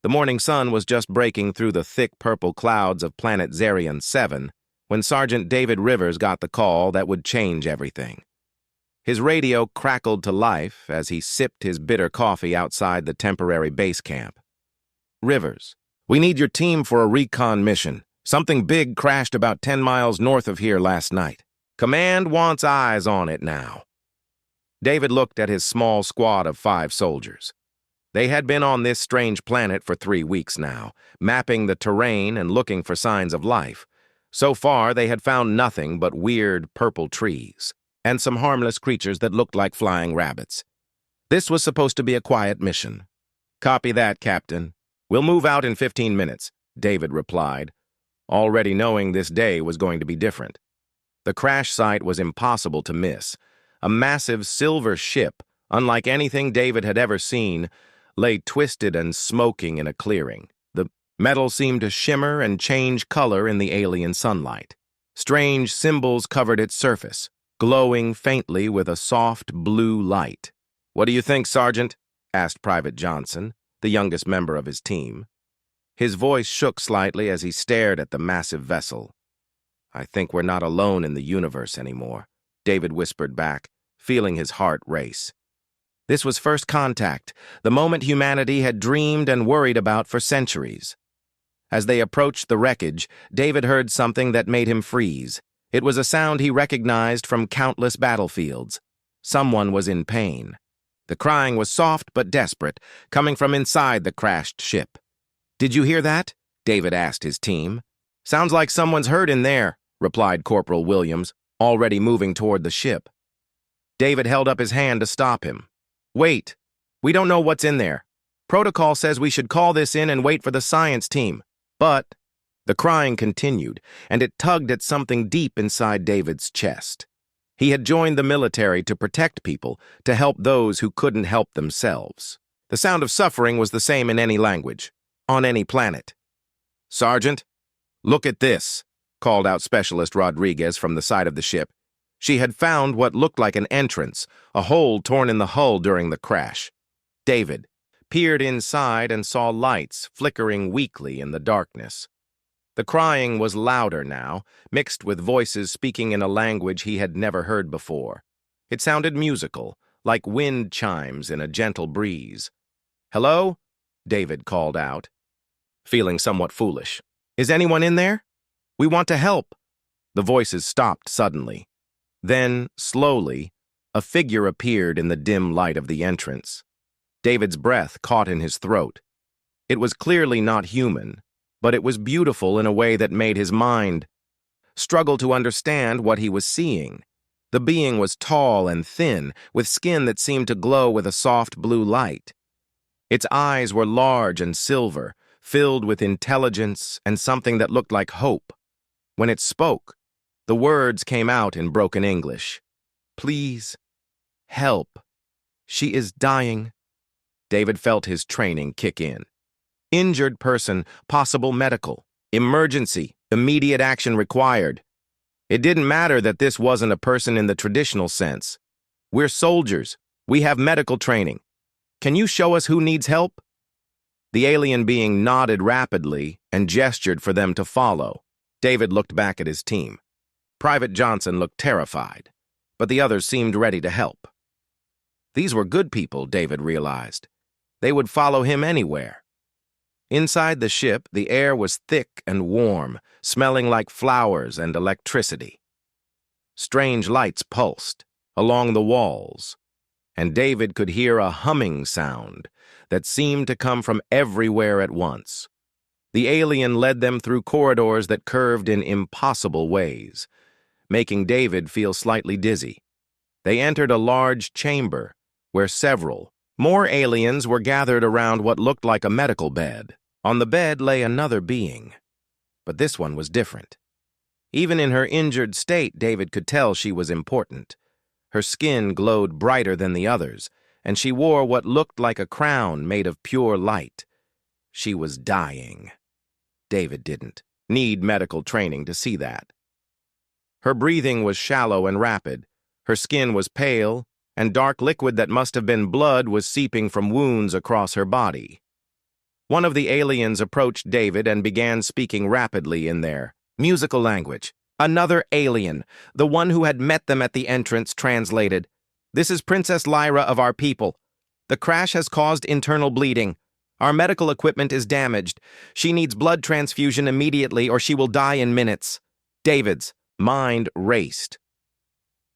The morning sun was just breaking through the thick purple clouds of planet Zarian 7 when Sergeant David Rivers got the call that would change everything. His radio crackled to life as he sipped his bitter coffee outside the temporary base camp. "Rivers, we need your team for a recon mission. Something big crashed about 10 miles north of here last night. Command wants eyes on it now." David looked at his small squad of 5 soldiers. They had been on this strange planet for 3 weeks now, mapping the terrain and looking for signs of life. So far, they had found nothing but weird purple trees and some harmless creatures that looked like flying rabbits. This was supposed to be a quiet mission. "Copy that, Captain. We'll move out in 15 minutes, David replied, already knowing this day was going to be different. The crash site was impossible to miss. A massive silver ship, unlike anything David had ever seen, lay twisted and smoking in a clearing. The metal seemed to shimmer and change color in the alien sunlight. Strange symbols covered its surface, glowing faintly with a soft blue light. "What do you think, Sergeant?" asked Private Johnson, the youngest member of his team. His voice shook slightly as he stared at the massive vessel. "I think we're not alone in the universe anymore," David whispered back, feeling his heart race. This was first contact, the moment humanity had dreamed and worried about for centuries. As they approached the wreckage, David heard something that made him freeze. It was a sound he recognized from countless battlefields. Someone was in pain. The crying was soft but desperate, coming from inside the crashed ship. "Did you hear that?" David asked his team. "Sounds like someone's hurt in there," replied Corporal Williams, already moving toward the ship. David held up his hand to stop him. "Wait. We don't know what's in there. Protocol says we should call this in and wait for the science team. But..." The crying continued, and it tugged at something deep inside David's chest. He had joined the military to protect people, to help those who couldn't help themselves. The sound of suffering was the same in any language, on any planet. "Sergeant, look at this," called out Specialist Rodriguez from the side of the ship. She had found what looked like an entrance, a hole torn in the hull during the crash. David peered inside and saw lights flickering weakly in the darkness. The crying was louder now, mixed with voices speaking in a language he had never heard before. It sounded musical, like wind chimes in a gentle breeze. "Hello?" David called out, feeling somewhat foolish. "Is anyone in there? We want to help." The voices stopped suddenly. Then, slowly, a figure appeared in the dim light of the entrance. David's breath caught in his throat. It was clearly not human, but it was beautiful in a way that made his mind struggle to understand what he was seeing. The being was tall and thin, with skin that seemed to glow with a soft blue light. Its eyes were large and silver, filled with intelligence and something that looked like hope. When it spoke, the words came out in broken English. "Please, help. She is dying." David felt his training kick in. Injured person, possible medical. Emergency, immediate action required. It didn't matter that this wasn't a person in the traditional sense. "We're soldiers. We have medical training. Can you show us who needs help?" The alien being nodded rapidly and gestured for them to follow. David looked back at his team. Private Johnson looked terrified, but the others seemed ready to help. These were good people, David realized. They would follow him anywhere. Inside the ship, the air was thick and warm, smelling like flowers and electricity. Strange lights pulsed along the walls, and David could hear a humming sound that seemed to come from everywhere at once. The alien led them through corridors that curved in impossible ways, making David feel slightly dizzy. They entered a large chamber where several more aliens were gathered around what looked like a medical bed. On the bed lay another being, but this one was different. Even in her injured state, David could tell she was important. Her skin glowed brighter than the others, and she wore what looked like a crown made of pure light. She was dying. David didn't need medical training to see that. Her breathing was shallow and rapid. Her skin was pale, and dark liquid that must have been blood was seeping from wounds across her body. One of the aliens approached David and began speaking rapidly in their musical language. Another alien, the one who had met them at the entrance, translated, "This is Princess Lyra of our people. The crash has caused internal bleeding. Our medical equipment is damaged. She needs blood transfusion immediately or she will die in minutes." David's mind raced.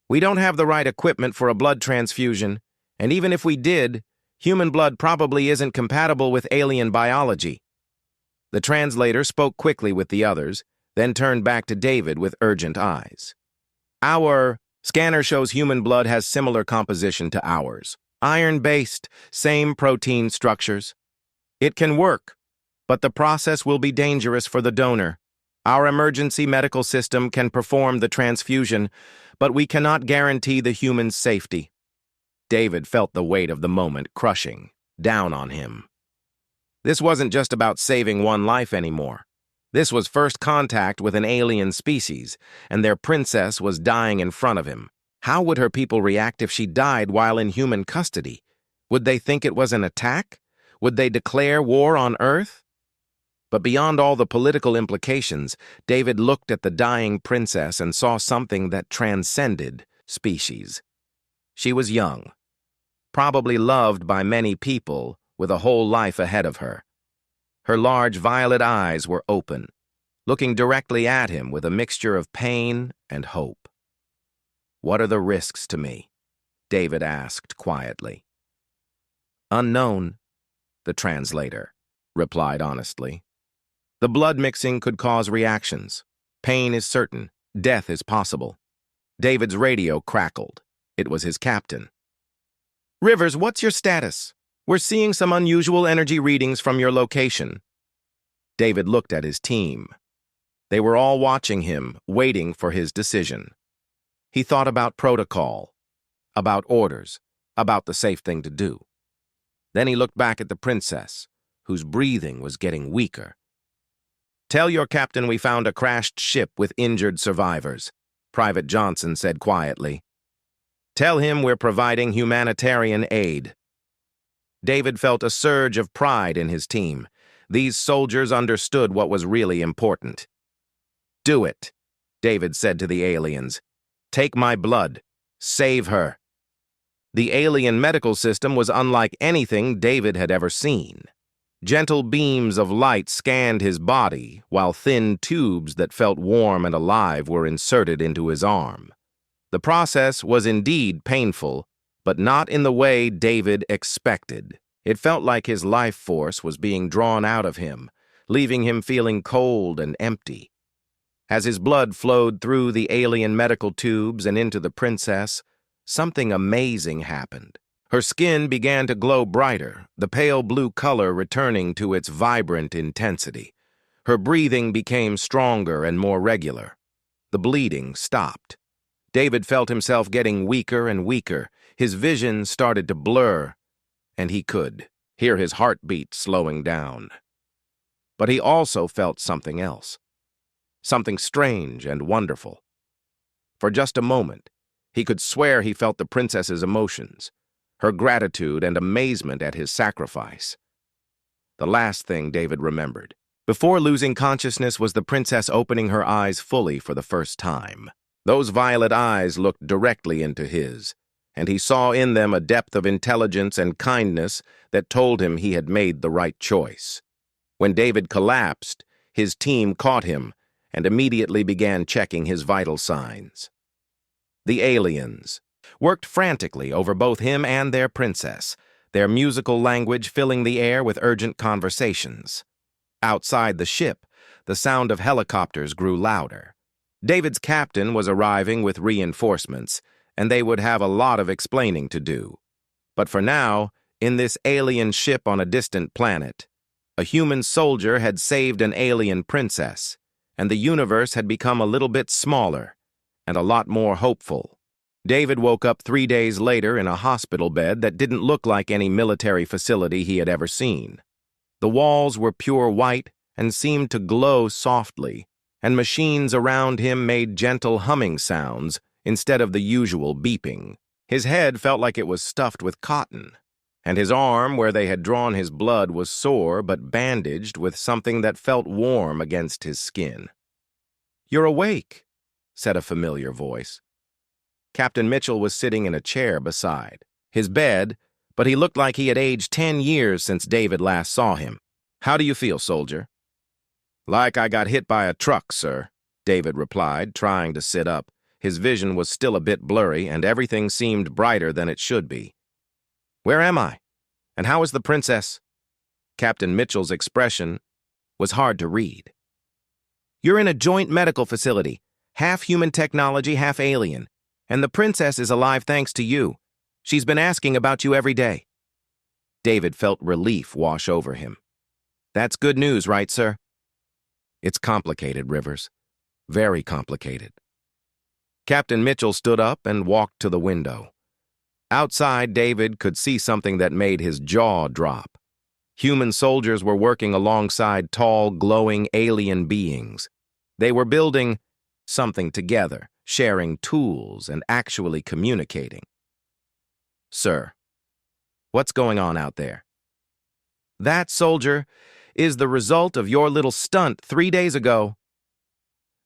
"We don't have the right equipment for a blood transfusion, and even if we did, human blood probably isn't compatible with alien biology." The translator spoke quickly with the others, then turned back to David with urgent eyes. "Our scanner shows human blood has similar composition to ours. Iron-based, same protein structures. It can work, but the process will be dangerous for the donor. Our emergency medical system can perform the transfusion, but we cannot guarantee the human's safety." David felt the weight of the moment crushing down on him. This wasn't just about saving one life anymore. This was first contact with an alien species, and their princess was dying in front of him. How would her people react if she died while in human custody? Would they think it was an attack? Would they declare war on Earth? But beyond all the political implications, David looked at the dying princess and saw something that transcended species. She was young, probably loved by many people, with a whole life ahead of her. Her large violet eyes were open, looking directly at him with a mixture of pain and hope. "What are the risks to me?" David asked quietly. "Unknown," the translator replied honestly. "The blood mixing could cause reactions. Pain is certain. Death is possible." David's radio crackled. It was his captain. "Rivers, what's your status? We're seeing some unusual energy readings from your location." David looked at his team. They were all watching him, waiting for his decision. He thought about protocol, about orders, about the safe thing to do. Then he looked back at the princess, whose breathing was getting weaker. "Tell your captain we found a crashed ship with injured survivors," Private Johnson said quietly. "Tell him we're providing humanitarian aid." David felt a surge of pride in his team. These soldiers understood what was really important. "Do it," David said to the aliens. "Take my blood. Save her." The alien medical system was unlike anything David had ever seen. Gentle beams of light scanned his body, while thin tubes that felt warm and alive were inserted into his arm. The process was indeed painful, but not in the way David expected. It felt like his life force was being drawn out of him, leaving him feeling cold and empty. As his blood flowed through the alien medical tubes and into the princess, something amazing happened. Her skin began to glow brighter, the pale blue color returning to its vibrant intensity. Her breathing became stronger and more regular. The bleeding stopped. David felt himself getting weaker and weaker. His vision started to blur, and he could hear his heartbeat slowing down. But he also felt something else, something strange and wonderful. For just a moment, he could swear he felt the princess's emotions, her gratitude and amazement at his sacrifice. The last thing David remembered, before losing consciousness, was the princess opening her eyes fully for the first time. Those violet eyes looked directly into his, and he saw in them a depth of intelligence and kindness that told him he had made the right choice. When David collapsed, his team caught him and immediately began checking his vital signs. The aliens worked frantically over both him and their princess, their musical language filling the air with urgent conversations. Outside the ship, the sound of helicopters grew louder. David's captain was arriving with reinforcements, and they would have a lot of explaining to do. But for now, in this alien ship on a distant planet, a human soldier had saved an alien princess, and the universe had become a little bit smaller and a lot more hopeful. David woke up 3 days later in a hospital bed that didn't look like any military facility he had ever seen. The walls were pure white and seemed to glow softly, and machines around him made gentle humming sounds instead of the usual beeping. His head felt like it was stuffed with cotton, and his arm where they had drawn his blood was sore but bandaged with something that felt warm against his skin. "You're awake," said a familiar voice. Captain Mitchell was sitting in a chair beside his bed, but he looked like he had aged 10 years since David last saw him. "How do you feel, soldier?" "Like I got hit by a truck, sir," David replied, trying to sit up. His vision was still a bit blurry, and everything seemed brighter than it should be. "Where am I? And how is the princess?" Captain Mitchell's expression was hard to read. "You're in a joint medical facility, half human technology, half alien, and the princess is alive thanks to you. She's been asking about you every day." David felt relief wash over him. "That's good news, right, sir?" "It's complicated, Rivers. Very complicated." Captain Mitchell stood up and walked to the window. Outside, David could see something that made his jaw drop. Human soldiers were working alongside tall, glowing alien beings. They were building something together, sharing tools and actually communicating. "Sir, what's going on out there?" "That, soldier, is the result of your little stunt 3 days ago."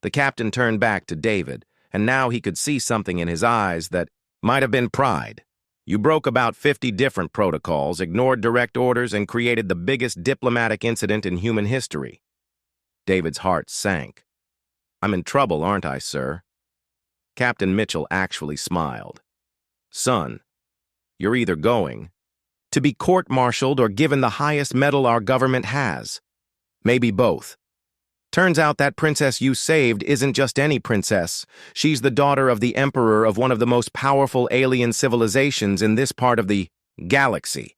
The captain turned back to David, and now he could see something in his eyes that might have been pride. "You broke about 50 different protocols, ignored direct orders, and created the biggest diplomatic incident in human history." David's heart sank. "I'm in trouble, aren't I, sir?" Captain Mitchell actually smiled. "Son, you're either going to be court-martialed or given the highest medal our government has. Maybe both. Turns out that princess you saved isn't just any princess. She's the daughter of the emperor of one of the most powerful alien civilizations in this part of the galaxy."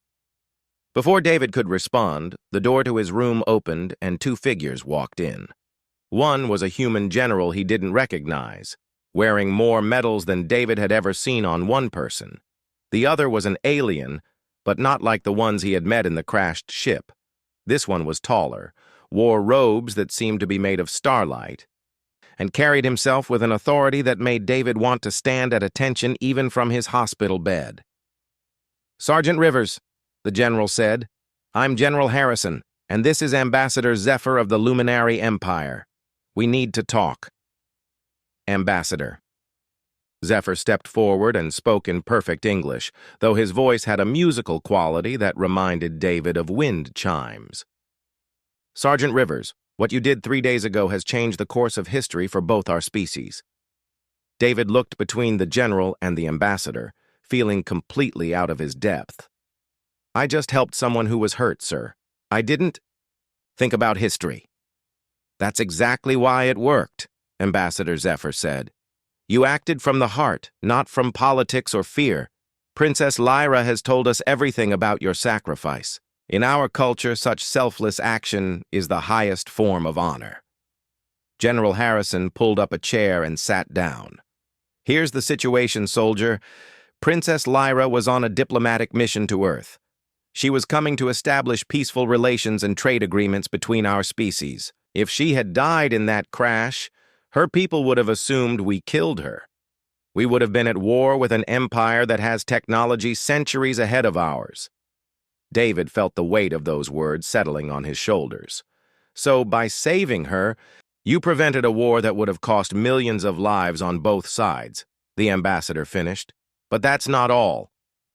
Before David could respond, the door to his room opened and 2 figures walked in. One was a human general he didn't recognize, wearing more medals than David had ever seen on one person. The other was an alien, but not like the ones he had met in the crashed ship. This one was taller, wore robes that seemed to be made of starlight, and carried himself with an authority that made David want to stand at attention even from his hospital bed. "Sergeant Rivers," the general said, "I'm General Harrison, and this is Ambassador Zephyr of the Luminary Empire. We need to talk." "Ambassador." Zephyr stepped forward and spoke in perfect English, though his voice had a musical quality that reminded David of wind chimes. "Sergeant Rivers, what you did 3 days ago has changed the course of history for both our species." David looked between the general and the ambassador, feeling completely out of his depth. "I just helped someone who was hurt, sir. I didn't think about history." "That's exactly why it worked," Ambassador Zephyr said. "You acted from the heart, not from politics or fear. Princess Lyra has told us everything about your sacrifice. In our culture, such selfless action is the highest form of honor." General Harrison pulled up a chair and sat down. "Here's the situation, soldier. Princess Lyra was on a diplomatic mission to Earth. She was coming to establish peaceful relations and trade agreements between our species. If she had died in that crash, her people would have assumed we killed her. We would have been at war with an empire that has technology centuries ahead of ours." David felt the weight of those words settling on his shoulders. "So, by saving her, you prevented a war that would have cost millions of lives on both sides," the ambassador finished. "But that's not all.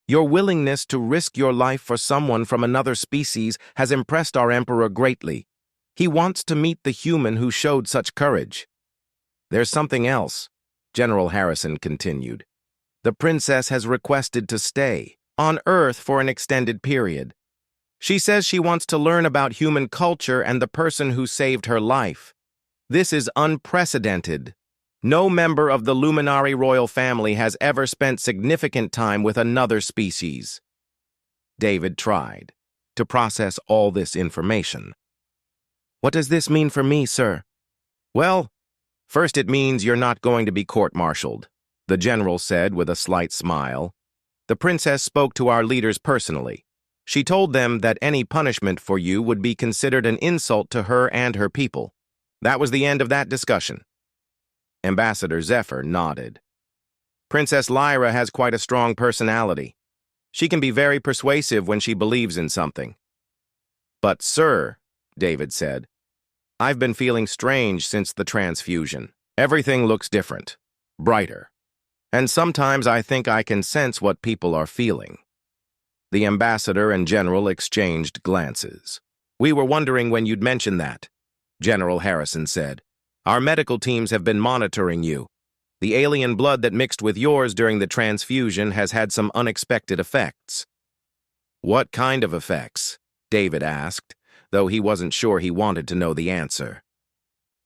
Your willingness to risk your life for someone from another species has impressed our emperor greatly. He wants to meet the human who showed such courage." "There's something else," General Harrison continued. "The princess has requested to stay on Earth for an extended period. She says she wants to learn about human culture and the person who saved her life. This is unprecedented. No member of the Luminary royal family has ever spent significant time with another species." David tried to process all this information. "What does this mean for me, sir?" "Well, first it means you're not going to be court-martialed," the general said with a slight smile. "The princess spoke to our leaders personally. She told them that any punishment for you would be considered an insult to her and her people. That was the end of that discussion." Ambassador Zephyr nodded. "Princess Lyra has quite a strong personality. She can be very persuasive when she believes in something. But, sir, David said, I've been feeling strange since the transfusion. Everything looks different, brighter. And sometimes I think I can sense what people are feeling. The ambassador and General exchanged glances. We were wondering when you'd mention that, General Harrison said. Our medical teams have been monitoring you. The alien blood that mixed with yours during the transfusion has had some unexpected effects. What kind of effects? David asked, though he wasn't sure he wanted to know the answer.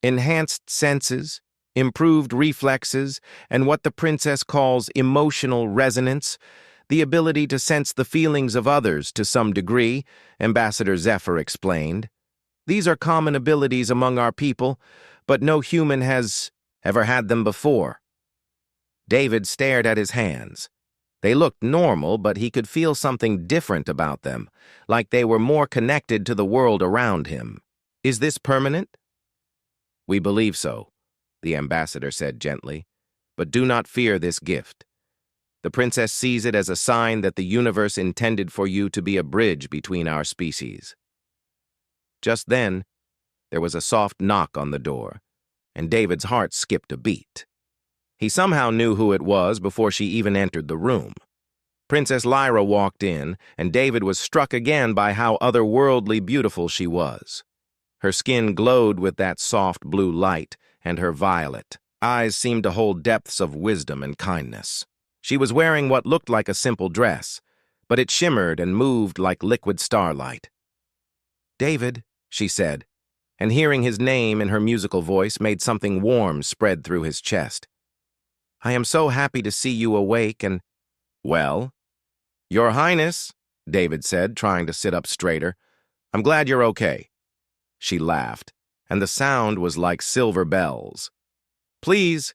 Enhanced senses, improved reflexes, and what the princess calls emotional resonance, the ability to sense the feelings of others to some degree, Ambassador Zephyr explained. These are common abilities among our people, but no human has ever had them before. David stared at his hands. They looked normal, but he could feel something different about them, like they were more connected to the world around him. Is this permanent? We believe so, the ambassador said gently, but do not fear this gift. The princess sees it as a sign that the universe intended for you to be a bridge between our species. Just then, there was a soft knock on the door, and David's heart skipped a beat. He somehow knew who it was before she even entered the room. Princess Lyra walked in, and David was struck again by how otherworldly beautiful she was. Her skin glowed with that soft blue light, and her violet eyes seemed to hold depths of wisdom and kindness. She was wearing what looked like a simple dress, but it shimmered and moved like liquid starlight. David, she said, and hearing his name in her musical voice made something warm spread through his chest. I am so happy to see you awake and— Well? Your Highness, David said, trying to sit up straighter. I'm glad you're okay. She laughed, and the sound was like silver bells. Please,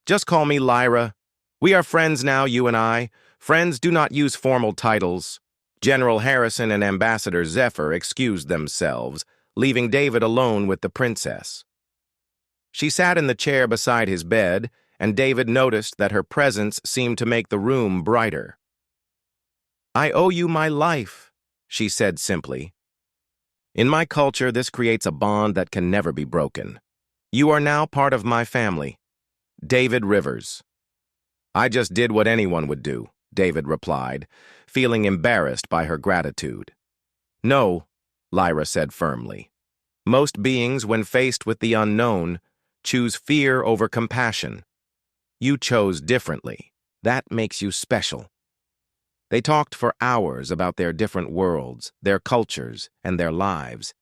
just call me Lyra. We are friends now, you and I. Friends do not use formal titles. General Harrison and Ambassador Zephyr excused themselves, leaving David alone with the princess. She sat in the chair beside his bed, and David noticed that her presence seemed to make the room brighter. I owe you my life, she said simply. In my culture, this creates a bond that can never be broken. You are now part of my family. David Rivers. I just did what anyone would do, David replied, feeling embarrassed by her gratitude. No, Lyra said firmly. Most beings, when faced with the unknown, choose fear over compassion. You chose differently. That makes you special. They talked for hours about their different worlds, their cultures, and their lives.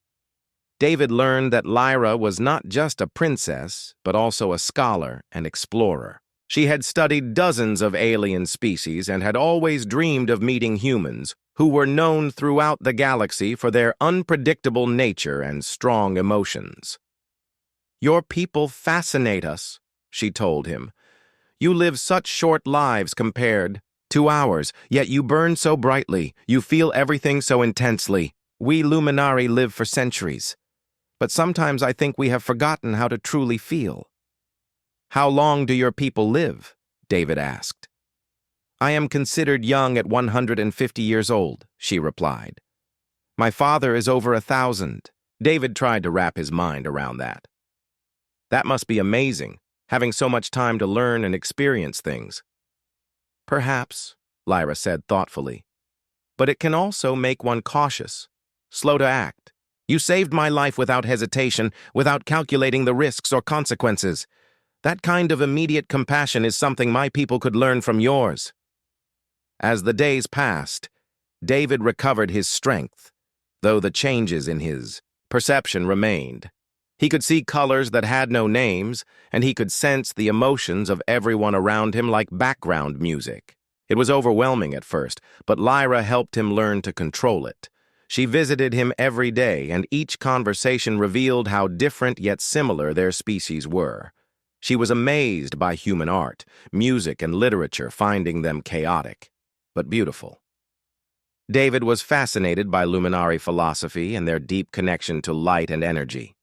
David learned that Lyra was not just a princess, but also a scholar and explorer. She had studied dozens of alien species and had always dreamed of meeting humans, who were known throughout the galaxy for their unpredictable nature and strong emotions. Your people fascinate us, she told him. You live such short lives compared to ours, yet you burn so brightly, you feel everything so intensely. We Luminari live for centuries, but sometimes I think we have forgotten how to truly feel. How long do your people live? David asked. I am considered young at 150 years old, she replied. My father is over 1,000. David tried to wrap his mind around that. That must be amazing, having so much time to learn and experience things. Perhaps, Lyra said thoughtfully, but it can also make one cautious, slow to act. You saved my life without hesitation, without calculating the risks or consequences. That kind of immediate compassion is something my people could learn from yours. As the days passed, David recovered his strength, though the changes in his perception remained. He could see colors that had no names, and he could sense the emotions of everyone around him like background music. It was overwhelming at first, but Lyra helped him learn to control it. She visited him every day, and each conversation revealed how different yet similar their species were. She was amazed by human art, music, and literature, finding them chaotic, but beautiful. David was fascinated by Luminari philosophy and their deep connection to light and energy.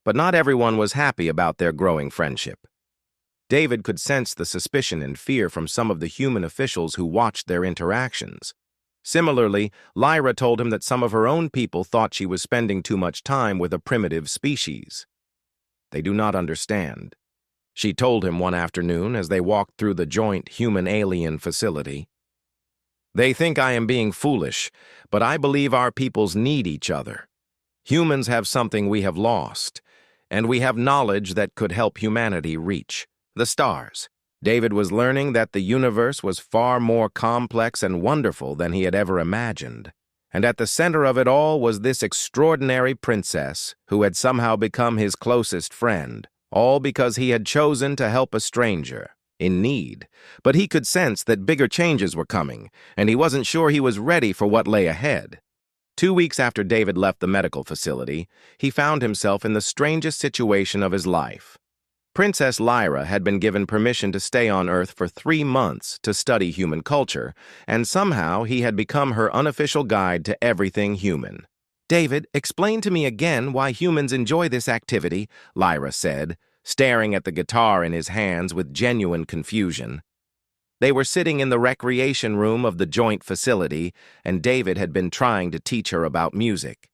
But not everyone was happy about their growing friendship. David could sense the suspicion and fear from some of the human officials who watched their interactions. Similarly, Lyra told him that some of her own people thought she was spending too much time with a primitive species. They do not understand, she told him one afternoon as they walked through the joint human-alien facility. They think I am being foolish, but I believe our peoples need each other. Humans have something we have lost, and we have knowledge that could help humanity reach the stars. David was learning that the universe was far more complex and wonderful than he had ever imagined. And at the center of it all was this extraordinary princess who had somehow become his closest friend, all because he had chosen to help a stranger in need. But he could sense that bigger changes were coming, and he wasn't sure he was ready for what lay ahead. 2 weeks after David left the medical facility, he found himself in the strangest situation of his life. Princess Lyra had been given permission to stay on Earth for 3 months to study human culture, and somehow he had become her unofficial guide to everything human. "David, explain to me again why humans enjoy this activity," Lyra said, staring at the guitar in his hands with genuine confusion. They were sitting in the recreation room of the joint facility, and David had been trying to teach her about music.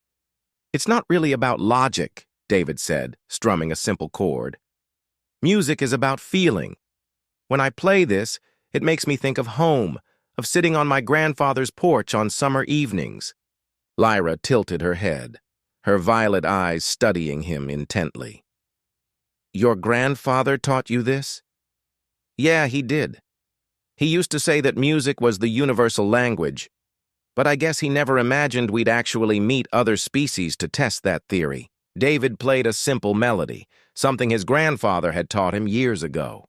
"It's not really about logic," David said, strumming a simple chord. "Music is about feeling. When I play this, it makes me think of home, of sitting on my grandfather's porch on summer evenings." Lyra tilted her head, her violet eyes studying him intently. "Your grandfather taught you this?" "Yeah, he did. He used to say that music was the universal language, but I guess he never imagined we'd actually meet other species to test that theory." David played a simple melody, something his grandfather had taught him years ago.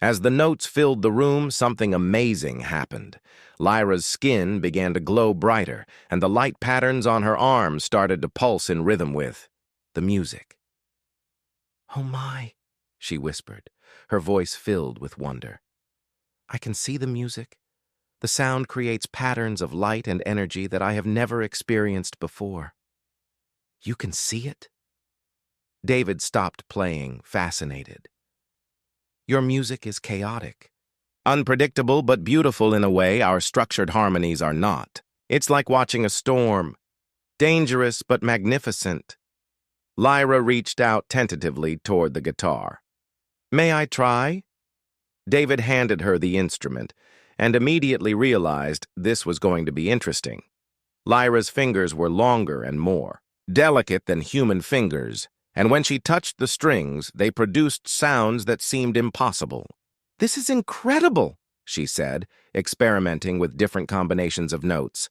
As the notes filled the room, something amazing happened. Lyra's skin began to glow brighter, and the light patterns on her arms started to pulse in rhythm with the music. "Oh my," she whispered, her voice filled with wonder. "I can see the music. The sound creates patterns of light and energy that I have never experienced before." "You can see it?" David stopped playing, fascinated. "Your music is chaotic. Unpredictable but beautiful in a way our structured harmonies are not. It's like watching a storm. Dangerous but magnificent." Lyra reached out tentatively toward the guitar. "May I try?" David handed her the instrument, and immediately realized this was going to be interesting. Lyra's fingers were longer and more delicate than human fingers, and when she touched the strings, they produced sounds that seemed impossible. "This is incredible," she said, experimenting with different combinations of notes.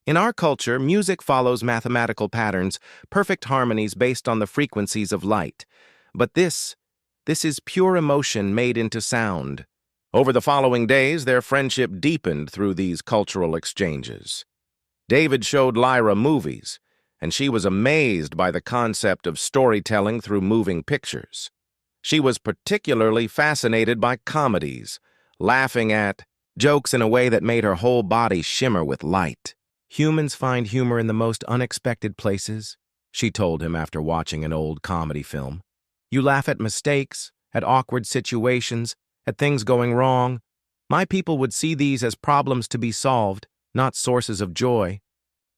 "In our culture, music follows mathematical patterns, perfect harmonies based on the frequencies of light. But this is pure emotion made into sound." Over the following days, their friendship deepened through these cultural exchanges. David showed Lyra movies, and she was amazed by the concept of storytelling through moving pictures. She was particularly fascinated by comedies, laughing at jokes in a way that made her whole body shimmer with light. "Humans find humor in the most unexpected places," she told him after watching an old comedy film. "You laugh at mistakes, at awkward situations, at things going wrong. My people would see these as problems to be solved, not sources of joy."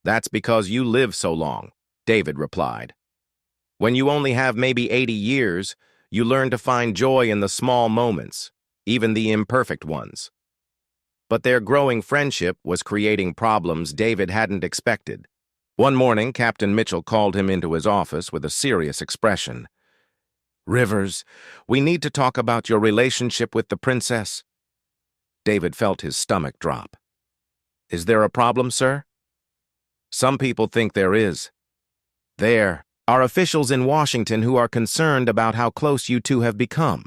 "That's because you live so long," David replied. "When you only have maybe 80 years, you learn to find joy in the small moments, even the imperfect ones." But their growing friendship was creating problems David hadn't expected. One morning, Captain Mitchell called him into his office with a serious expression. "Rivers, we need to talk about your relationship with the princess." David felt his stomach drop. "Is there a problem, sir?" "Some people think there is. There are officials in Washington who are concerned about how close you two have become.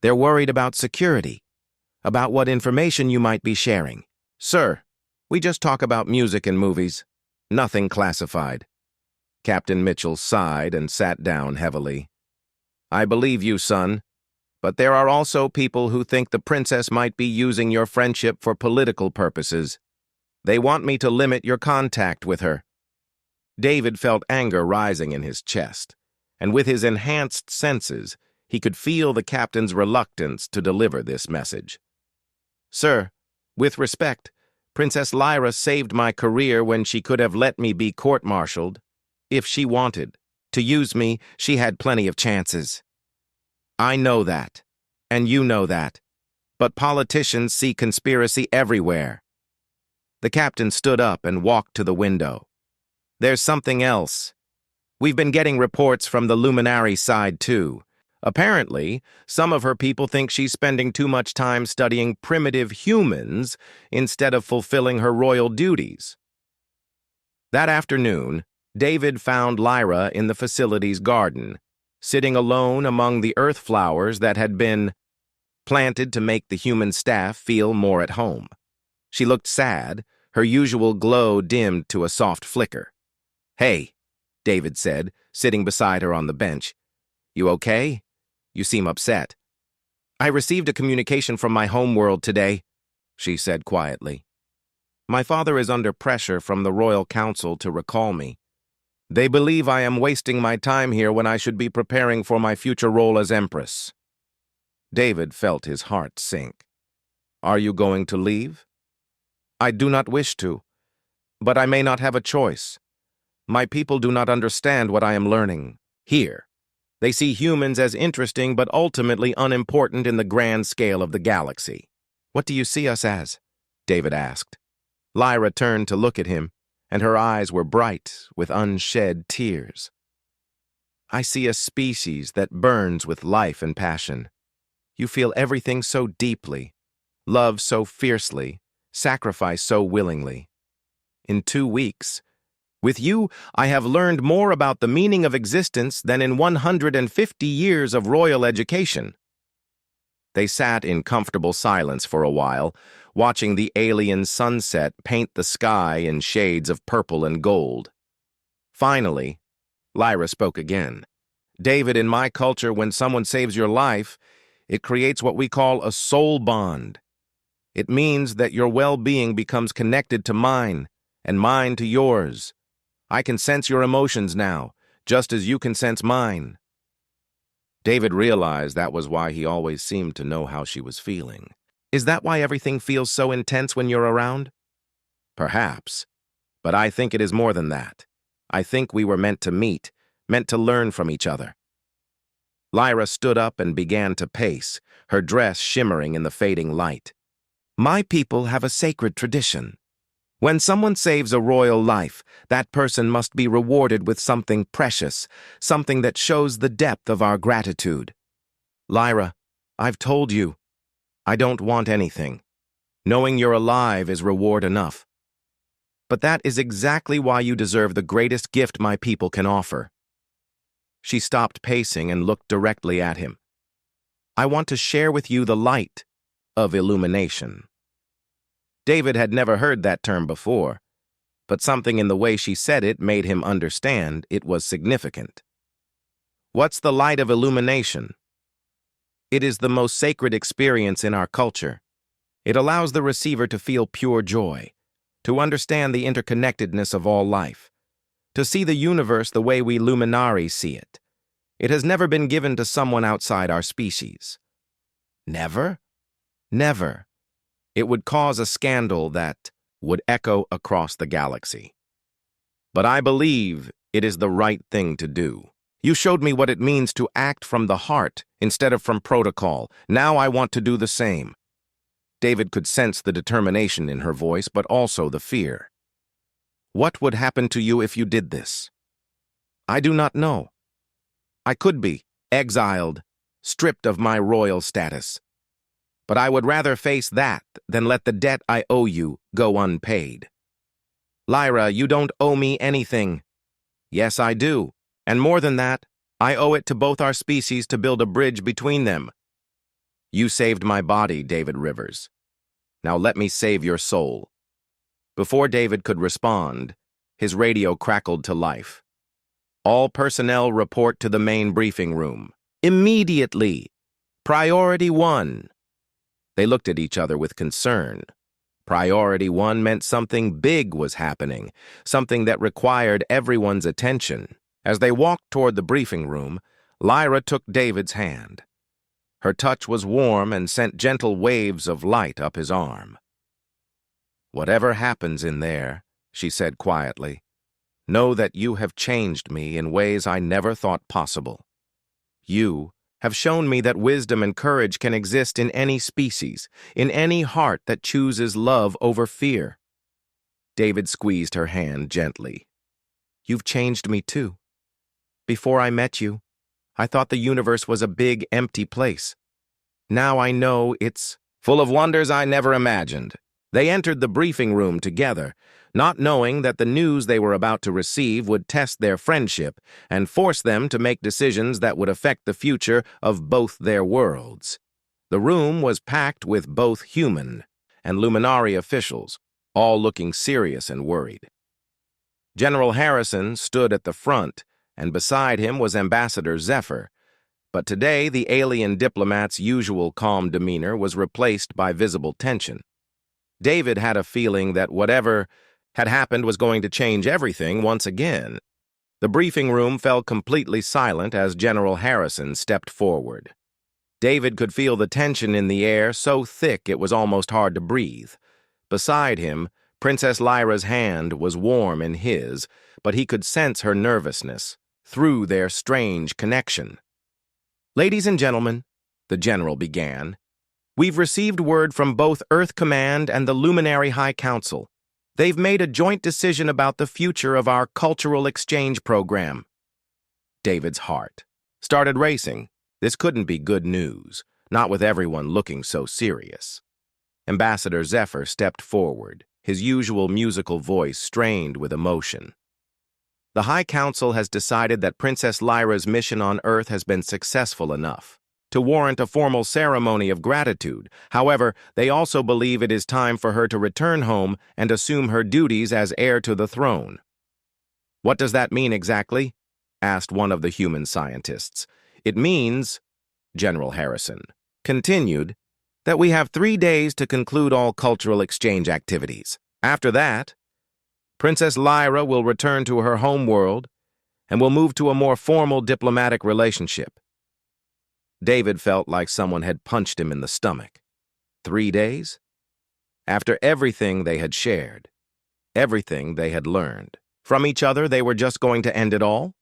They're worried about security, about what information you might be sharing." "Sir, we just talk about music and movies. Nothing classified." Captain Mitchell sighed and sat down heavily. "I believe you, son, but there are also people who think the princess might be using your friendship for political purposes. They want me to limit your contact with her." David felt anger rising in his chest, and with his enhanced senses, he could feel the captain's reluctance to deliver this message. "Sir, with respect, Princess Lyra saved my career when she could have let me be court-martialed. If she wanted to use me, she had plenty of chances. I know that, and you know that, but politicians see conspiracy everywhere. The captain stood up and walked to the window. There's something else. We've been getting reports from the luminary side, too. Apparently, some of her people think she's spending too much time studying primitive humans instead of fulfilling her royal duties. That afternoon, David found Lyra in the facility's garden, sitting alone among the earth flowers that had been planted to make the human staff feel more at home. She looked sad, her usual glow dimmed to a soft flicker. "Hey," David said, sitting beside her on the bench. "You okay? You seem upset." "I received a communication from my homeworld today," she said quietly. "My father is under pressure from the Royal Council to recall me. They believe I am wasting my time here when I should be preparing for my future role as Empress." David felt his heart sink. "Are you going to leave?" "I do not wish to, but I may not have a choice. My people do not understand what I am learning here. They see humans as interesting but ultimately unimportant in the grand scale of the galaxy." "What do you see us as?" David asked. Lyra turned to look at him, and her eyes were bright with unshed tears. "I see a species that burns with life and passion. You feel everything so deeply, love so fiercely, sacrifice so willingly. In 2 weeks, with you, I have learned more about the meaning of existence than in 150 years of royal education." They sat in comfortable silence for a while, watching the alien sunset paint the sky in shades of purple and gold. Finally, Lyra spoke again. "David, in my culture, when someone saves your life, it creates what we call a soul bond. It means that your well-being becomes connected to mine, and mine to yours. I can sense your emotions now, just as you can sense mine." David realized that was why he always seemed to know how she was feeling. "Is that why everything feels so intense when you're around?" "Perhaps, but I think it is more than that. I think we were meant to meet, meant to learn from each other." Lyra stood up and began to pace, her dress shimmering in the fading light. "My people have a sacred tradition. When someone saves a royal life, that person must be rewarded with something precious, something that shows the depth of our gratitude. Lyra, I've told you, I don't want anything. Knowing you're alive is reward enough. But that is exactly why you deserve the greatest gift my people can offer." She stopped pacing and looked directly at him. "I want to share with you the light of illumination." David had never heard that term before, but something in the way she said it made him understand it was significant. "What's the light of illumination?" "It is the most sacred experience in our culture. It allows the receiver to feel pure joy, to understand the interconnectedness of all life, to see the universe the way we luminaries see it. It has never been given to someone outside our species." "Never?" "Never. It would cause a scandal that would echo across the galaxy. But I believe it is the right thing to do. You showed me what it means to act from the heart instead of from protocol. Now I want to do the same." David could sense the determination in her voice, but also the fear. "What would happen to you if you did this?" "I do not know. I could be exiled, stripped of my royal status. But I would rather face that than let the debt I owe you go unpaid." "Lyra, you don't owe me anything." "Yes, I do. And more than that, I owe it to both our species to build a bridge between them." "You saved my body, David Rivers. Now let me save your soul." Before David could respond, his radio crackled to life. "All personnel report to the main briefing room. Immediately. Priority 1. They looked at each other with concern. Priority 1 meant something big was happening, something that required everyone's attention. As they walked toward the briefing room, Lyra took David's hand. Her touch was warm and sent gentle waves of light up his arm. "Whatever happens in there," she said quietly, "know that you have changed me in ways I never thought possible. You have shown me that wisdom and courage can exist in any species, in any heart that chooses love over fear." David squeezed her hand gently. "You've changed me too. Before I met you, I thought the universe was a big, empty place. Now I know it's full of wonders I never imagined." They entered the briefing room together, not knowing that the news they were about to receive would test their friendship and force them to make decisions that would affect the future of both their worlds. The room was packed with both human and Luminari officials, all looking serious and worried. General Harrison stood at the front, and beside him was Ambassador Zephyr, but today the alien diplomat's usual calm demeanor was replaced by visible tension. David had a feeling that whatever had happened was going to change everything once again. The briefing room fell completely silent as General Harrison stepped forward. David could feel the tension in the air so thick it was almost hard to breathe. Beside him, Princess Lyra's hand was warm in his, but he could sense her nervousness through their strange connection. "Ladies and gentlemen," the general began, "we've received word from both Earth Command and the Luminary High Council. They've made a joint decision about the future of our cultural exchange program." David's heart started racing. This couldn't be good news, not with everyone looking so serious. Ambassador Zephyr stepped forward, his usual musical voice strained with emotion. "The High Council has decided that Princess Lyra's mission on Earth has been successful enough to warrant a formal ceremony of gratitude. However, they also believe it is time for her to return home and assume her duties as heir to the throne." "What does that mean exactly?" asked one of the human scientists. "It means," General Harrison continued, "that we have 3 days to conclude all cultural exchange activities. After that, Princess Lyra will return to her home world and will move to a more formal diplomatic relationship." David felt like someone had punched him in the stomach. 3 days? After everything they had shared, everything they had learned from each other, they were just going to end it all?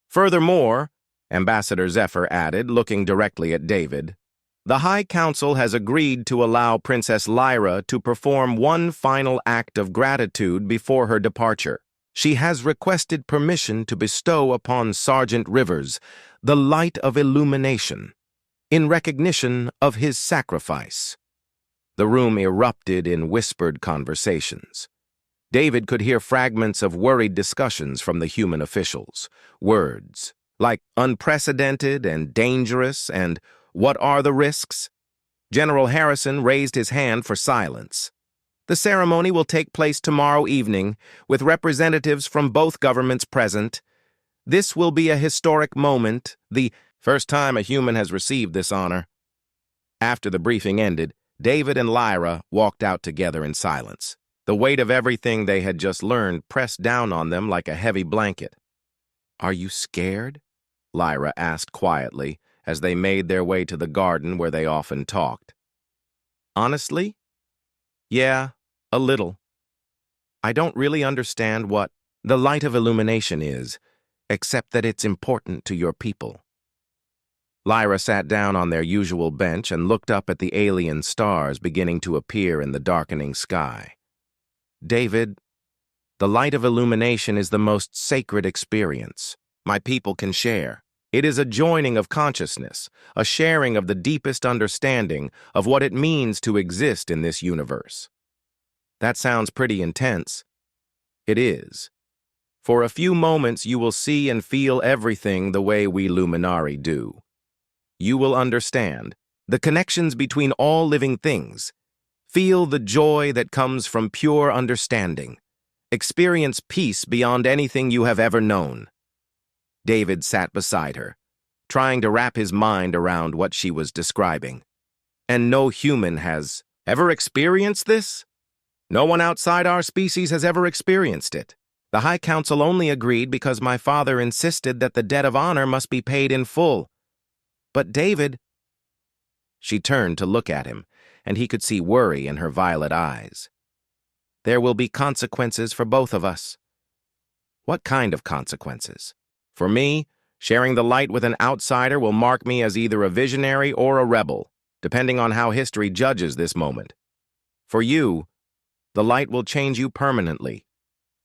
"Furthermore," Ambassador Zephyr added, looking directly at David, "the High Council has agreed to allow Princess Lyra to perform one final act of gratitude before her departure. She has requested permission to bestow upon Sergeant Rivers the light of illumination in recognition of his sacrifice." The room erupted in whispered conversations. David could hear fragments of worried discussions from the human officials. Words like unprecedented and dangerous and what are the risks? General Harrison raised his hand for silence. "The ceremony will take place tomorrow evening, with representatives from both governments present. This will be a historic moment, the first time a human has received this honor." After the briefing ended, David and Lyra walked out together in silence. The weight of everything they had just learned pressed down on them like a heavy blanket. "Are you scared?" Lyra asked quietly as they made their way to the garden where they often talked. "Honestly? Yeah, a little. I don't really understand what the light of illumination is, except that it's important to your people." Lyra sat down on their usual bench and looked up at the alien stars beginning to appear in the darkening sky. "David, the light of illumination is the most sacred experience my people can share. It is a joining of consciousness, a sharing of the deepest understanding of what it means to exist in this universe." That sounds pretty intense. It is. For a few moments you will see and feel everything the way we Luminari do. You will understand the connections between all living things. Feel the joy that comes from pure understanding. Experience peace beyond anything you have ever known. David sat beside her, trying to wrap his mind around what she was describing. "And no human has ever experienced this? No one outside our species has ever experienced it. The High Council only agreed because my father insisted that the debt of honor must be paid in full. But David—" She turned to look at him, and he could see worry in her violet eyes. There will be consequences for both of us. What kind of consequences? For me, sharing the light with an outsider will mark me as either a visionary or a rebel, depending on how history judges this moment. For you, the light will change you permanently.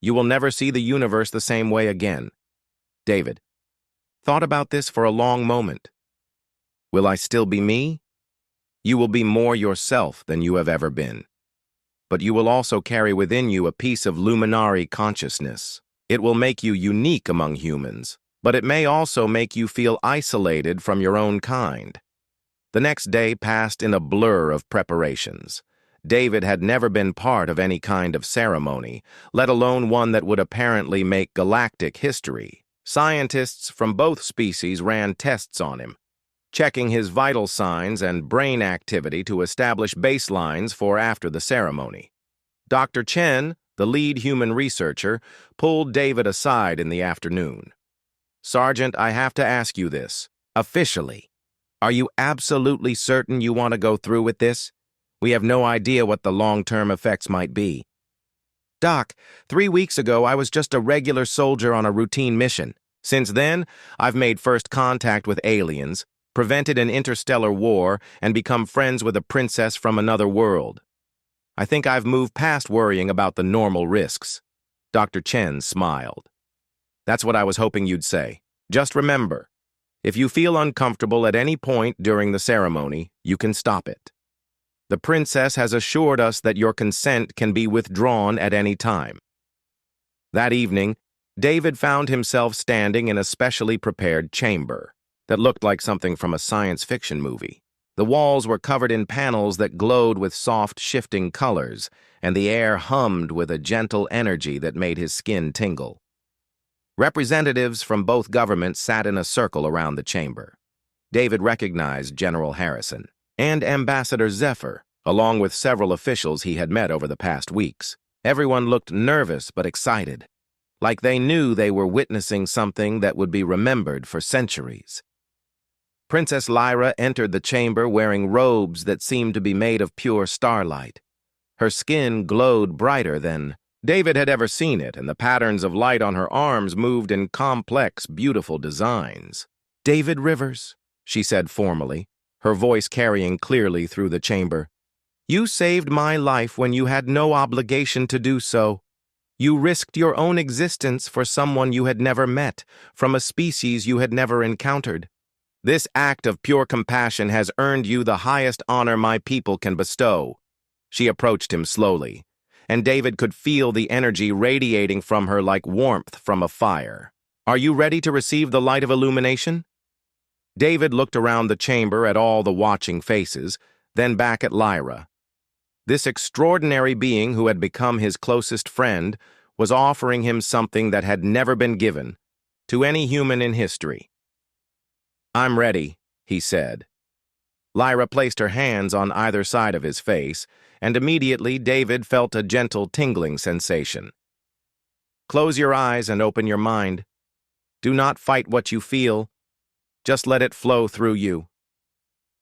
You will never see the universe the same way again. David thought about this for a long moment. Will I still be me? You will be more yourself than you have ever been. But you will also carry within you a piece of luminary consciousness. It will make you unique among humans, but it may also make you feel isolated from your own kind. The next day passed in a blur of preparations. David had never been part of any kind of ceremony, let alone one that would apparently make galactic history. Scientists from both species ran tests on him, checking his vital signs and brain activity to establish baselines for after the ceremony. Dr. Chen, the lead human researcher, pulled David aside in the afternoon. "Sergeant, I have to ask you this. Officially, are you absolutely certain you want to go through with this? We have no idea what the long-term effects might be." "Doc, 3 weeks ago I was just a regular soldier on a routine mission. Since then, I've made first contact with aliens, prevented an interstellar war, and become friends with a princess from another world. I think I've moved past worrying about the normal risks." Dr. Chen smiled. "That's what I was hoping you'd say. Just remember, if you feel uncomfortable at any point during the ceremony, you can stop it. The princess has assured us that your consent can be withdrawn at any time." That evening, David found himself standing in a specially prepared chamber that looked like something from a science fiction movie. The walls were covered in panels that glowed with soft, shifting colors, and the air hummed with a gentle energy that made his skin tingle. Representatives from both governments sat in a circle around the chamber. David recognized General Harrison and Ambassador Zephyr, along with several officials he had met over the past weeks. Everyone looked nervous but excited, like they knew they were witnessing something that would be remembered for centuries. Princess Lyra entered the chamber wearing robes that seemed to be made of pure starlight. Her skin glowed brighter than David had ever seen it, and the patterns of light on her arms moved in complex, beautiful designs. "David Rivers," she said formally, her voice carrying clearly through the chamber. "You saved my life when you had no obligation to do so. You risked your own existence for someone you had never met, from a species you had never encountered. This act of pure compassion has earned you the highest honor my people can bestow." She approached him slowly, and David could feel the energy radiating from her like warmth from a fire. "Are you ready to receive the light of illumination?" David looked around the chamber at all the watching faces, then back at Lyra. This extraordinary being who had become his closest friend was offering him something that had never been given to any human in history. "I'm ready," he said. Lyra placed her hands on either side of his face, and immediately David felt a gentle tingling sensation. "Close your eyes and open your mind. Do not fight what you feel. Just let it flow through you."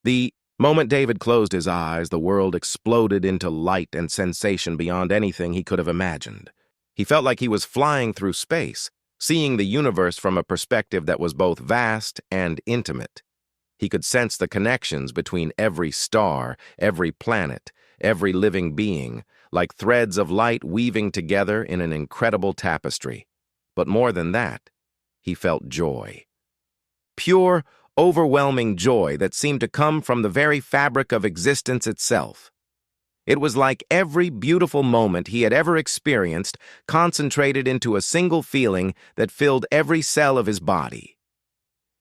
The moment David closed his eyes, the world exploded into light and sensation beyond anything he could have imagined. He felt like he was flying through space, seeing the universe from a perspective that was both vast and intimate. He could sense the connections between every star, every planet, every living being, like threads of light weaving together in an incredible tapestry. But more than that, he felt joy. Pure, overwhelming joy that seemed to come from the very fabric of existence itself. It was like every beautiful moment he had ever experienced concentrated into a single feeling that filled every cell of his body.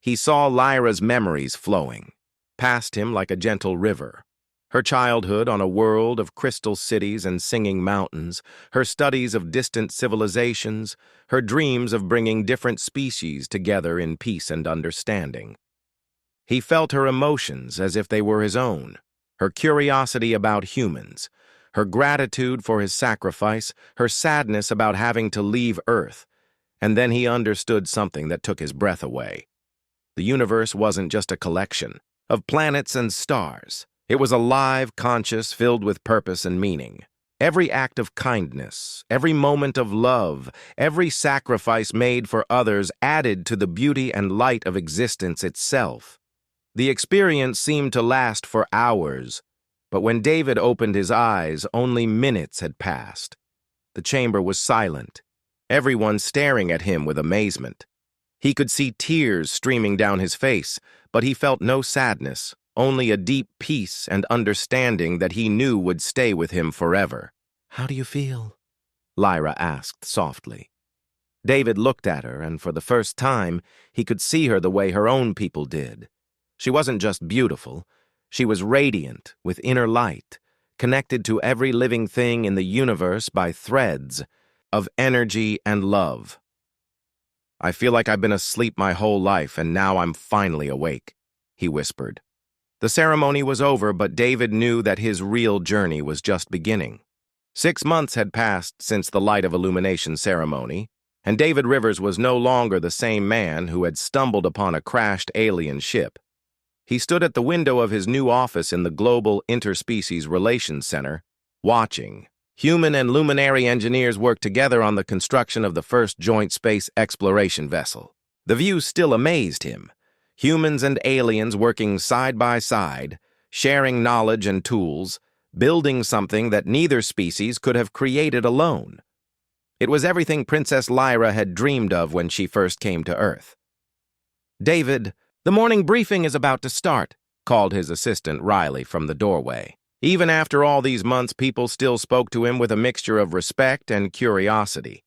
He saw Lyra's memories flowing past him like a gentle river. Her childhood on a world of crystal cities and singing mountains, her studies of distant civilizations, her dreams of bringing different species together in peace and understanding. He felt her emotions as if they were his own, her curiosity about humans, her gratitude for his sacrifice, her sadness about having to leave Earth, and then he understood something that took his breath away. The universe wasn't just a collection of planets and stars. It was alive, conscious, filled with purpose and meaning. Every act of kindness, every moment of love, every sacrifice made for others added to the beauty and light of existence itself. The experience seemed to last for hours, but when David opened his eyes, only minutes had passed. The chamber was silent, everyone staring at him with amazement. He could see tears streaming down his face, but he felt no sadness, only a deep peace and understanding that he knew would stay with him forever. "How do you feel?" Lyra asked softly. David looked at her, and for the first time, he could see her the way her own people did. She wasn't just beautiful, she was radiant with inner light, connected to every living thing in the universe by threads of energy and love. "I feel like I've been asleep my whole life, and now I'm finally awake," he whispered. The ceremony was over, but David knew that his real journey was just beginning. 6 months had passed since the Light of Illumination ceremony, and David Rivers was no longer the same man who had stumbled upon a crashed alien ship. He stood at the window of his new office in the Global Interspecies Relations Center, watching. Human and luminary engineers worked together on the construction of the first joint space exploration vessel. The view still amazed him. Humans and aliens working side by side, sharing knowledge and tools, building something that neither species could have created alone. It was everything Princess Lyra had dreamed of when she first came to Earth. "David, the morning briefing is about to start," called his assistant Riley from the doorway. Even after all these months, people still spoke to him with a mixture of respect and curiosity.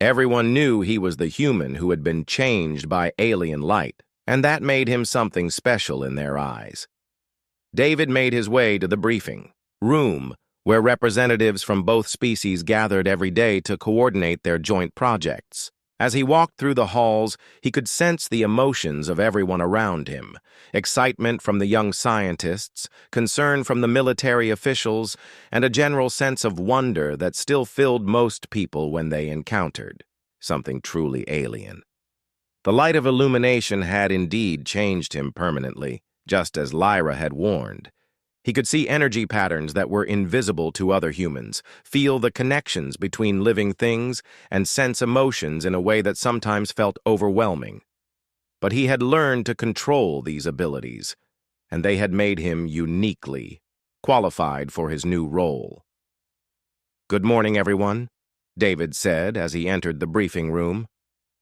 Everyone knew he was the human who had been changed by alien light, and that made him something special in their eyes. David made his way to the briefing room, where representatives from both species gathered every day to coordinate their joint projects. As he walked through the halls, he could sense the emotions of everyone around him. Excitement from the young scientists, concern from the military officials, and a general sense of wonder that still filled most people when they encountered something truly alien. The Light of Illumination had indeed changed him permanently, just as Lyra had warned. He could see energy patterns that were invisible to other humans, feel the connections between living things, and sense emotions in a way that sometimes felt overwhelming. But he had learned to control these abilities, and they had made him uniquely qualified for his new role. "Good morning, everyone," David said as he entered the briefing room.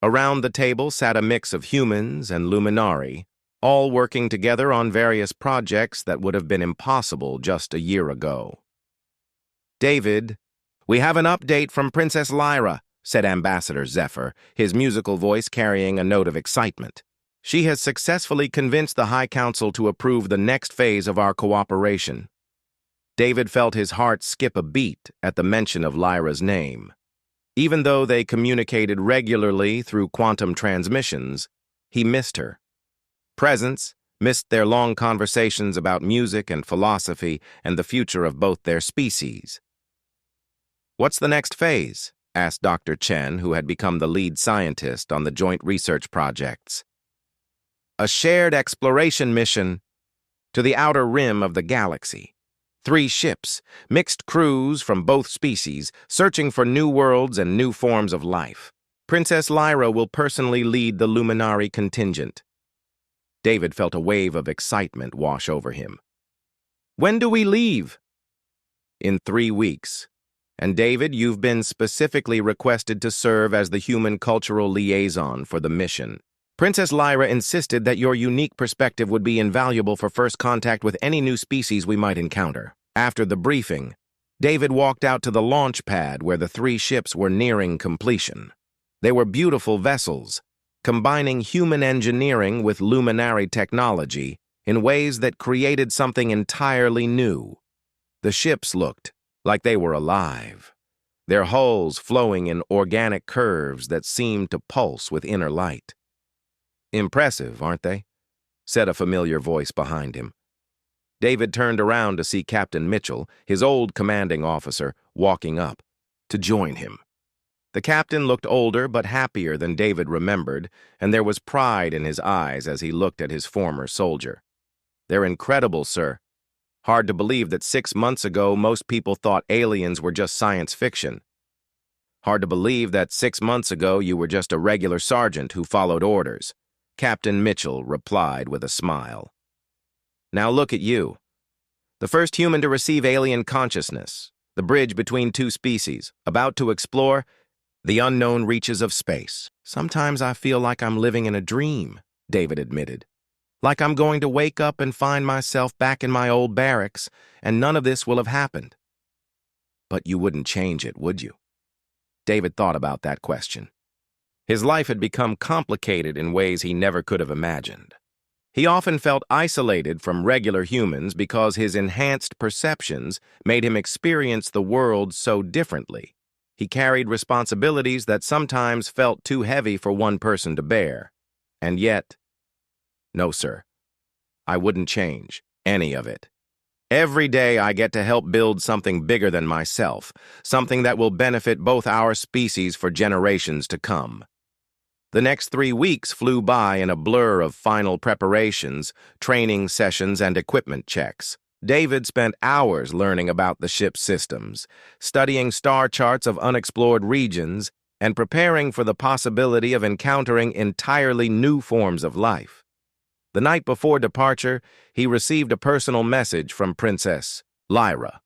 Around the table sat a mix of humans and luminari, all working together on various projects that would have been impossible just a year ago. "David, we have an update from Princess Lyra," said Ambassador Zephyr, his musical voice carrying a note of excitement. "She has successfully convinced the High Council to approve the next phase of our cooperation." David felt his heart skip a beat at the mention of Lyra's name. Even though they communicated regularly through quantum transmissions, he missed her presence, missed their long conversations about music and philosophy and the future of both their species. "What's the next phase?" asked Dr. Chen, who had become the lead scientist on the joint research projects. "A shared exploration mission to the outer rim of the galaxy. 3 ships, mixed crews from both species, searching for new worlds and new forms of life. Princess Lyra will personally lead the Luminari contingent." David felt a wave of excitement wash over him. "When do we leave?" "In 3 weeks. And David, you've been specifically requested to serve as the human cultural liaison for the mission. Princess Lyra insisted that your unique perspective would be invaluable for first contact with any new species we might encounter." After the briefing, David walked out to the launch pad where the 3 ships were nearing completion. They were beautiful vessels, combining human engineering with luminary technology in ways that created something entirely new. The ships looked like they were alive, their hulls flowing in organic curves that seemed to pulse with inner light. "Impressive, aren't they?" said a familiar voice behind him. David turned around to see Captain Mitchell, his old commanding officer, walking up to join him. The captain looked older but happier than David remembered, and there was pride in his eyes as he looked at his former soldier. "They're incredible, sir. Hard to believe that 6 months ago most people thought aliens were just science fiction. Hard to believe that 6 months ago you were just a regular sergeant who followed orders. Captain Mitchell replied with a smile. Now look at you. The first human to receive alien consciousness, the bridge between two species, about to explore the unknown reaches of space. Sometimes I feel like I'm living in a dream, David admitted. Like I'm going to wake up and find myself back in my old barracks, and none of this will have happened. But you wouldn't change it, would you? David thought about that question. His life had become complicated in ways he never could have imagined. He often felt isolated from regular humans because his enhanced perceptions made him experience the world so differently. He carried responsibilities that sometimes felt too heavy for one person to bear. And yet, no, sir, I wouldn't change any of it. Every day I get to help build something bigger than myself, something that will benefit both our species for generations to come. The next 3 weeks flew by in a blur of final preparations, training sessions, and equipment checks. David spent hours learning about the ship's systems, studying star charts of unexplored regions, and preparing for the possibility of encountering entirely new forms of life. The night before departure, he received a personal message from Princess Lyra.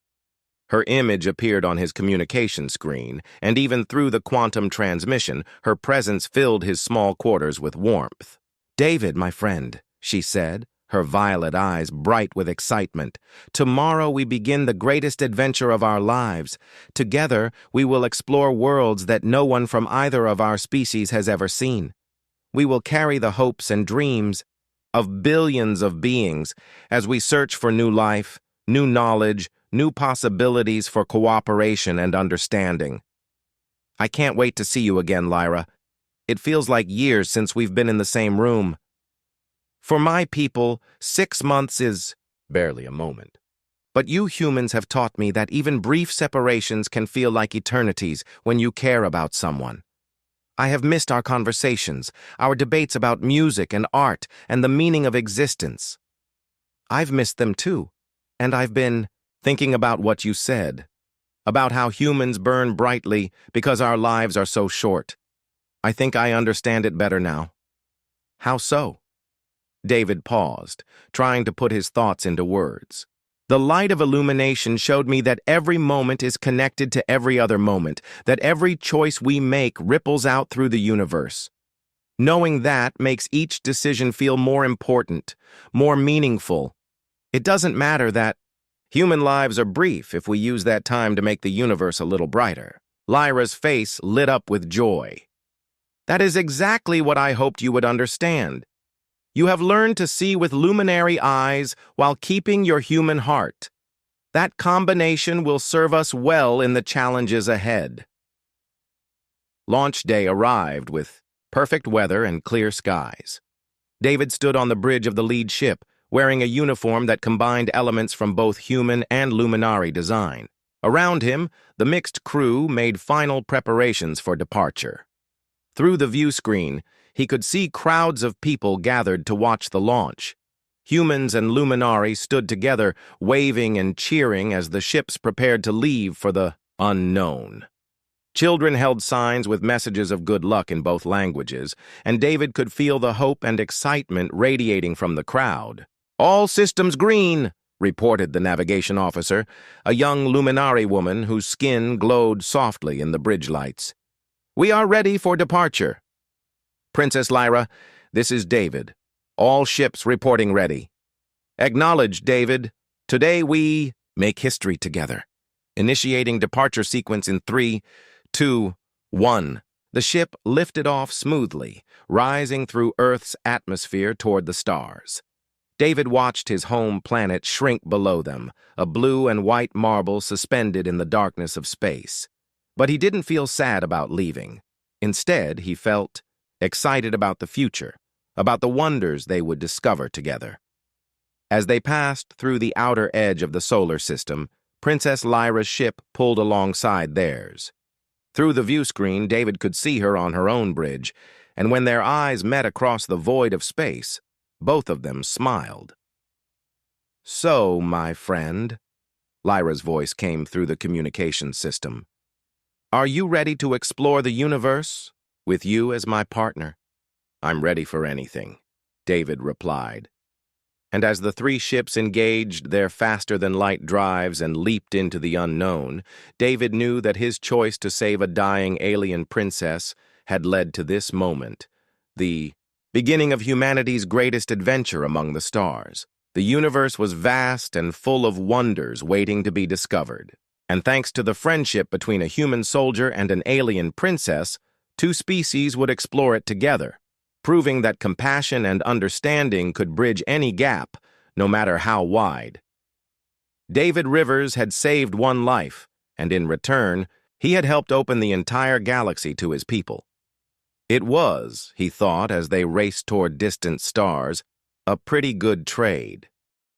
Her image appeared on his communication screen, and even through the quantum transmission, her presence filled his small quarters with warmth. "David, my friend," she said, her violet eyes bright with excitement. "Tomorrow we begin the greatest adventure of our lives. Together, we will explore worlds that no one from either of our species has ever seen. We will carry the hopes and dreams of billions of beings as we search for new life, new knowledge, new possibilities for cooperation and understanding. I can't wait to see you again, Lyra. It feels like years since we've been in the same room. For my people, 6 months is barely a moment. But you humans have taught me that even brief separations can feel like eternities when you care about someone. I have missed our conversations, our debates about music and art and the meaning of existence. I've missed them too, and I've been thinking about what you said, about how humans burn brightly because our lives are so short. I think I understand it better now." "How so?" David paused, trying to put his thoughts into words. "The light of illumination showed me that every moment is connected to every other moment, that every choice we make ripples out through the universe. Knowing that makes each decision feel more important, more meaningful. It doesn't matter that human lives are brief if we use that time to make the universe a little brighter." Lyra's face lit up with joy. "That is exactly what I hoped you would understand. You have learned to see with luminary eyes while keeping your human heart. That combination will serve us well in the challenges ahead." Launch day arrived with perfect weather and clear skies. David stood on the bridge of the lead ship, wearing a uniform that combined elements from both human and Luminari design. Around him, the mixed crew made final preparations for departure. Through the view screen, he could see crowds of people gathered to watch the launch. Humans and Luminari stood together, waving and cheering as the ships prepared to leave for the unknown. Children held signs with messages of good luck in both languages, and David could feel the hope and excitement radiating from the crowd. "All systems green," reported the navigation officer, a young Luminari woman whose skin glowed softly in the bridge lights. "We are ready for departure." "Princess Lyra, this is David. All ships reporting ready." "Acknowledged, David. Today we make history together." Initiating departure sequence in 3, 2, 1. The ship lifted off smoothly, rising through Earth's atmosphere toward the stars. David watched his home planet shrink below them, a blue and white marble suspended in the darkness of space. But he didn't feel sad about leaving. Instead, he felt excited about the future, about the wonders they would discover together. As they passed through the outer edge of the solar system, Princess Lyra's ship pulled alongside theirs. Through the view screen, David could see her on her own bridge, and when their eyes met across the void of space, both of them smiled. So, my friend, Lyra's voice came through the communication system. Are you ready to explore the universe, with you as my partner? I'm ready for anything, David replied. And as the three ships engaged their faster-than-light drives and leaped into the unknown, David knew that his choice to save a dying alien princess had led to this moment, the beginning of humanity's greatest adventure among the stars. The universe was vast and full of wonders waiting to be discovered. And thanks to the friendship between a human soldier and an alien princess, two species would explore it together, proving that compassion and understanding could bridge any gap, no matter how wide. David Rivers had saved one life, and in return, he had helped open the entire galaxy to his people. It was, he thought as they raced toward distant stars, a pretty good trade.